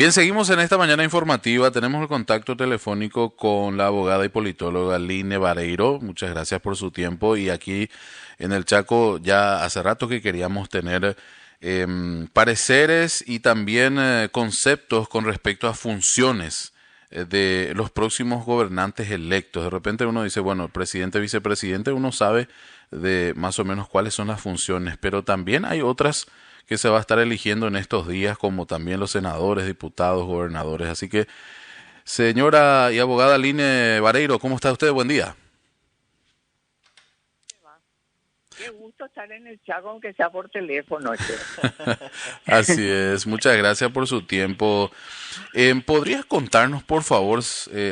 Bien, seguimos en esta mañana informativa. Tenemos el contacto telefónico con la abogada y politóloga Line Vareiro. Muchas gracias por su tiempo. Y aquí en el Chaco ya hace rato que queríamos tener pareceres y también conceptos con respecto a funciones de los próximos gobernantes electos. De repente uno dice, bueno, presidente, vicepresidente, uno sabe de más o menos cuáles son las funciones, pero también hay otras que se va a estar eligiendo en estos días, como también los senadores, diputados, gobernadores. Así que, señora y abogada Line Vareiro, ¿cómo está usted? Buen día. Qué gusto estar en el Chaco, aunque sea por teléfono, che. Así es, muchas gracias por su tiempo. ¿Podrías contarnos, por favor,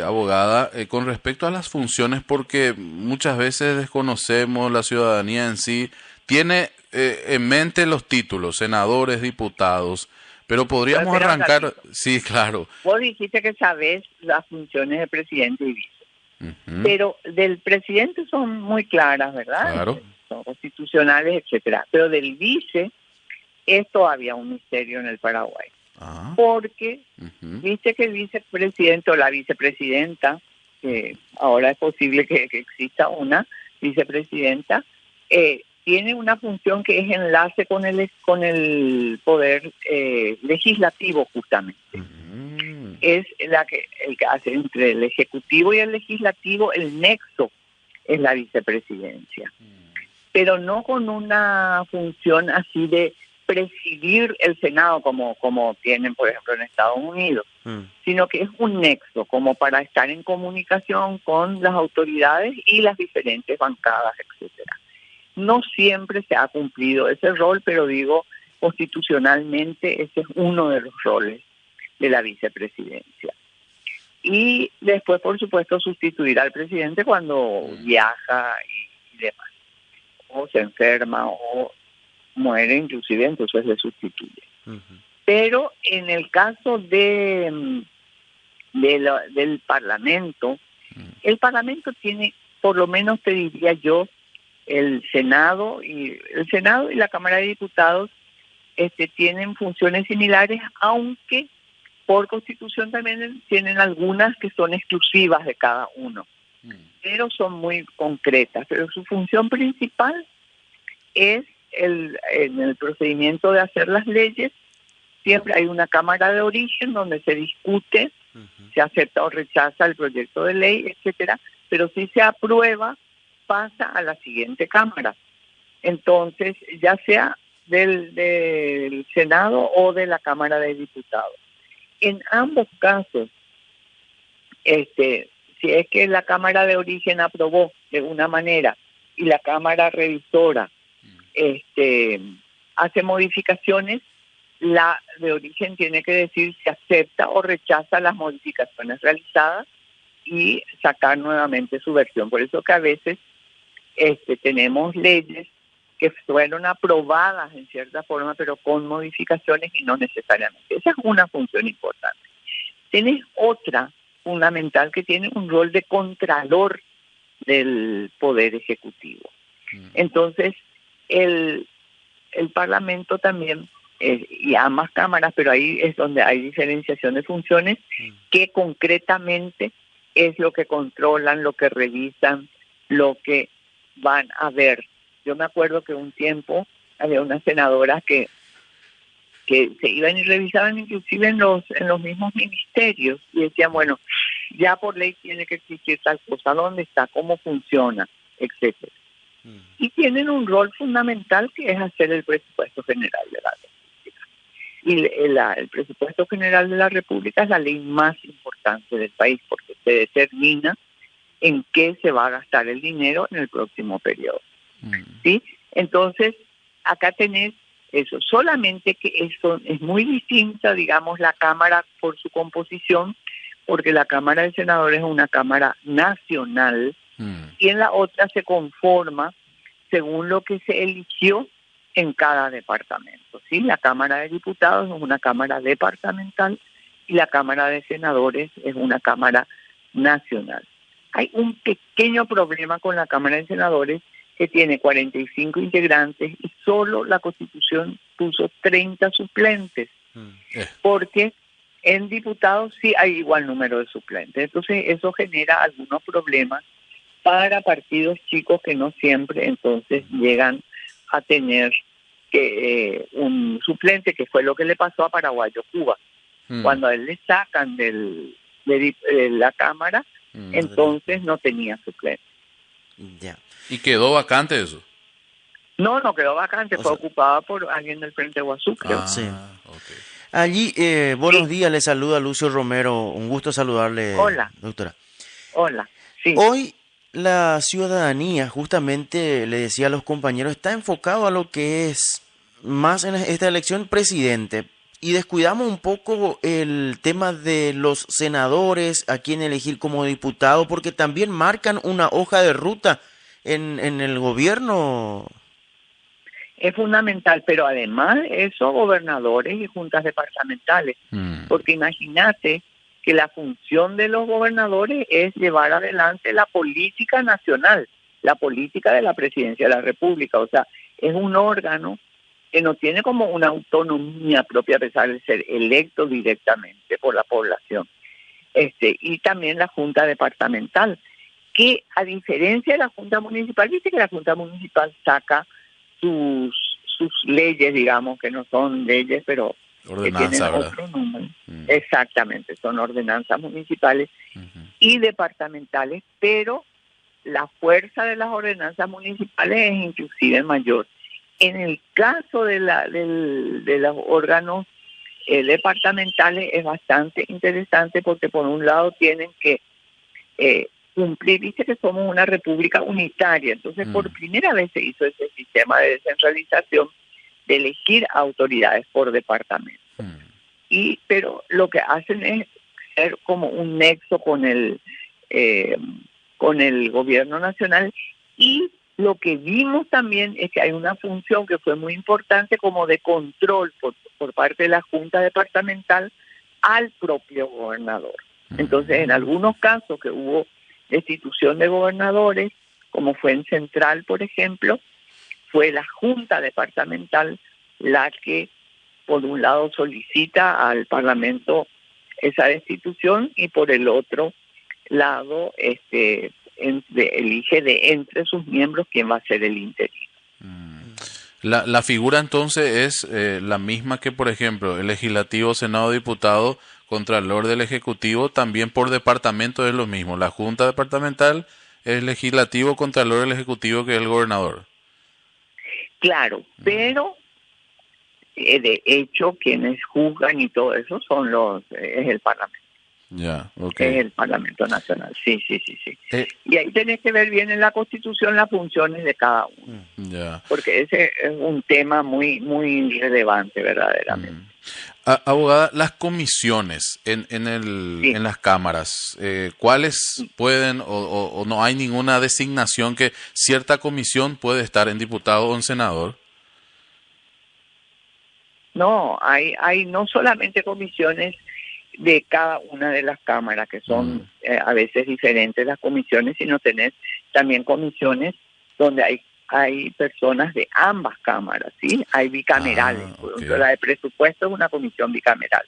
abogada, con respecto a las funciones? Porque muchas veces desconocemos, la ciudadanía en sí tiene en mente los títulos, senadores, diputados, pero Pero podríamos espera un arrancar, ratito. sí, claro. Vos dijiste que sabés las funciones de presidente y vice. Ujú, Pero del presidente son muy claras, ¿verdad? claro. Son constitucionales, etcétera. Pero del vice es todavía un misterio en el Paraguay. Ah, Porque ujú, viste que el vicepresidente o la vicepresidenta, que ahora es posible que exista una vicepresidenta, tiene una función que es enlace con el poder legislativo justamente. ujú, Es el que hace entre el ejecutivo y el legislativo, el nexo es la vicepresidencia, pero no con una función así de presidir el Senado como tienen, por ejemplo, en Estados Unidos, sino que es un nexo como para estar en comunicación con las autoridades y las diferentes bancadas, etcétera. No siempre se ha cumplido ese rol, pero digo, constitucionalmente ese es uno de los roles de la vicepresidencia. Y después, por supuesto, sustituir al presidente cuando viaja y demás, o se enferma o muere inclusive, entonces le sustituye. Pero en el caso del Parlamento, el Parlamento tiene, por lo menos te diría yo, el Senado y la Cámara de Diputados tienen funciones similares, aunque por Constitución también tienen algunas que son exclusivas de cada uno, pero son muy concretas. Pero su función principal es en el procedimiento de hacer las leyes. Siempre hay una cámara de origen donde se discute, se acepta o rechaza el proyecto de ley, etcétera, pero si se aprueba, pasa a la siguiente cámara. Entonces, ya sea del Senado o de la Cámara de Diputados. En ambos casos, si es que la Cámara de origen aprobó de una manera y la Cámara revisora hace modificaciones, la de origen tiene que decir si acepta o rechaza las modificaciones realizadas y sacar nuevamente su versión. Por eso que a veces tenemos leyes que fueron aprobadas en cierta forma, pero con modificaciones y no necesariamente. Esa es una función importante. Tienes otra fundamental que tiene un rol de contralor del Poder Ejecutivo. Entonces, el Parlamento también, y ambas cámaras, pero ahí es donde hay diferenciación de funciones, que concretamente es lo que controlan, lo que revisan, lo que van a ver. Yo me acuerdo que un tiempo había unas senadoras que se iban y revisaban inclusive en los mismos ministerios y decían, bueno, ya por ley tiene que existir tal cosa, dónde está, cómo funciona, etcétera. Y tienen un rol fundamental que es hacer el presupuesto general de la República. Y el presupuesto general de la República es la ley más importante del país porque se determina en qué se va a gastar el dinero en el próximo periodo. ¿Sí? Entonces, acá tenés eso, solamente que eso es muy distinta, digamos, la Cámara por su composición, porque la Cámara de Senadores es una Cámara nacional y en la otra se conforma según lo que se eligió en cada departamento. ¿Sí? La Cámara de Diputados es una Cámara departamental y la Cámara de Senadores es una Cámara nacional. Hay un pequeño problema con la Cámara de Senadores que tiene 45 integrantes y solo la Constitución puso 30 suplentes, porque En diputados sí hay igual número de suplentes, entonces eso genera algunos problemas para partidos chicos que no siempre entonces llegan a tener que un suplente, que fue lo que le pasó a Paraguayo Cuba. Cuando a él le sacan de la Cámara, entonces no tenía suplente. Ya. ¿Y quedó vacante eso? No, no quedó vacante, fue ocupada por alguien del Frente Guazú, creo. Sí. Okay. Allí, buenos días, le saluda Lucio Romero, un gusto saludarle, Hola. doctora. Hola, sí. Hoy la ciudadanía, justamente le decía a los compañeros, está enfocado a lo que es más en esta elección presidente. Y descuidamos un poco el tema de los senadores, a quién elegir como diputado, porque también marcan una hoja de ruta en el gobierno. Es fundamental, pero además eso, gobernadores y juntas departamentales. Porque imagínate que la función de los gobernadores es llevar adelante la política nacional, la política de la presidencia de la República. O sea, es un órgano que no tiene como una autonomía propia a pesar de ser electo directamente por la población. Y también la junta departamental, que a diferencia de la junta municipal, dice que la junta municipal saca sus leyes, digamos, que no son leyes, pero ordenanza, que tienen ¿verdad? otro nombre. Exactamente, son ordenanzas municipales y departamentales, pero la fuerza de las ordenanzas municipales es inclusive mayor. En el caso de los órganos departamentales es bastante interesante porque por un lado tienen que cumplir, dice que somos una república unitaria, entonces por primera vez se hizo ese sistema de descentralización de elegir autoridades por departamento. Pero lo que hacen es ser como un nexo con el gobierno nacional, y lo que vimos también es que hay una función que fue muy importante como de control por parte de la Junta Departamental al propio gobernador. Entonces, en algunos casos que hubo destitución de gobernadores, como fue en Central, por ejemplo, fue la Junta Departamental la que, por un lado, solicita al Parlamento esa destitución y por el otro lado elige de entre sus miembros quién va a ser el interino. La figura entonces es la misma que, por ejemplo, el legislativo, senado, diputado, contralor del ejecutivo, también por departamento es lo mismo. La junta departamental es legislativo, contralor del ejecutivo, que es el gobernador. Claro, pero de hecho quienes juzgan y todo eso es el Parlamento. Ya, okay. Es el Parlamento Nacional, sí. Y ahí tenés que ver bien en la Constitución las funciones de cada uno. Ya. Porque ese es un tema muy, muy relevante verdaderamente. Abogada, las comisiones en las cámaras, ¿cuáles pueden o no hay ninguna designación que cierta comisión puede estar en diputado o en senador? No, hay no solamente comisiones de cada una de las cámaras, que son a veces diferentes las comisiones, sino tenés también comisiones donde hay personas de ambas cámaras, ¿sí? Hay bicamerales. Por ejemplo, la de presupuesto es una comisión bicameral.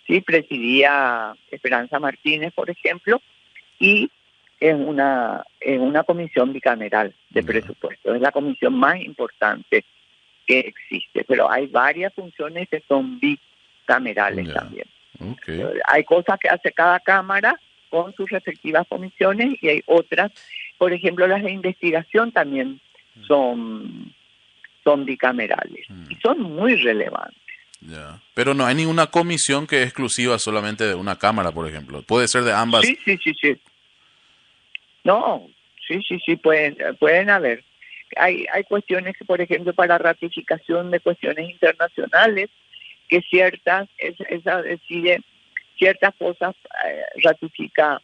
Sí, presidía Esperanza Martínez, por ejemplo, y es una comisión bicameral de presupuesto. Es la comisión más importante que existe, pero hay varias funciones que son bicamerales también. Okay. Hay cosas que hace cada cámara con sus respectivas comisiones y hay otras, por ejemplo, las de investigación también son bicamerales y son muy relevantes. Ya. Pero no hay ninguna comisión que es exclusiva solamente de una cámara, por ejemplo. Puede ser de ambas. Sí. No, sí, pueden haber. Hay cuestiones que, por ejemplo, para ratificación de cuestiones internacionales, que esa decide ciertas cosas ratifica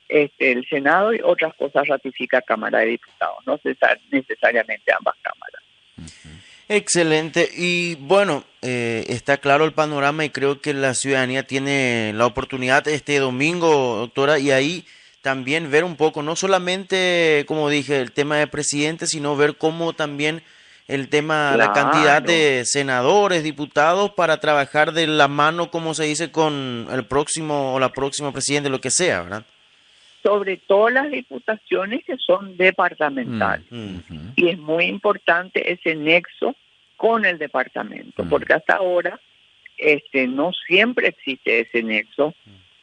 el Senado y otras cosas ratifica Cámara de Diputados, no necesariamente ambas cámaras. Excelente. Y bueno, está claro el panorama y creo que la ciudadanía tiene la oportunidad este domingo, doctora, y ahí también ver un poco, no solamente, como dije, el tema de presidente, sino ver cómo también el tema, la cantidad de senadores, diputados, para trabajar de la mano, como se dice, con el próximo o la próxima presidente, lo que sea, ¿verdad? Sobre todo las diputaciones que son departamentales. Y es muy importante ese nexo con el departamento, porque hasta ahora no siempre existe ese nexo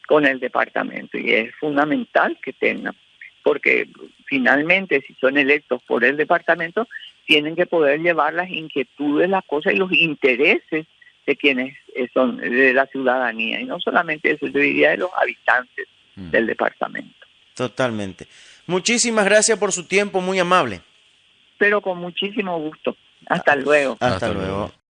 con el departamento y es fundamental que tengan, porque finalmente si son electos por el departamento tienen que poder llevar las inquietudes, las cosas y los intereses de quienes son de la ciudadanía y no solamente eso, yo diría de los habitantes del departamento. Totalmente. Muchísimas gracias por su tiempo, muy amable. Pero con muchísimo gusto. Hasta luego. Hasta luego.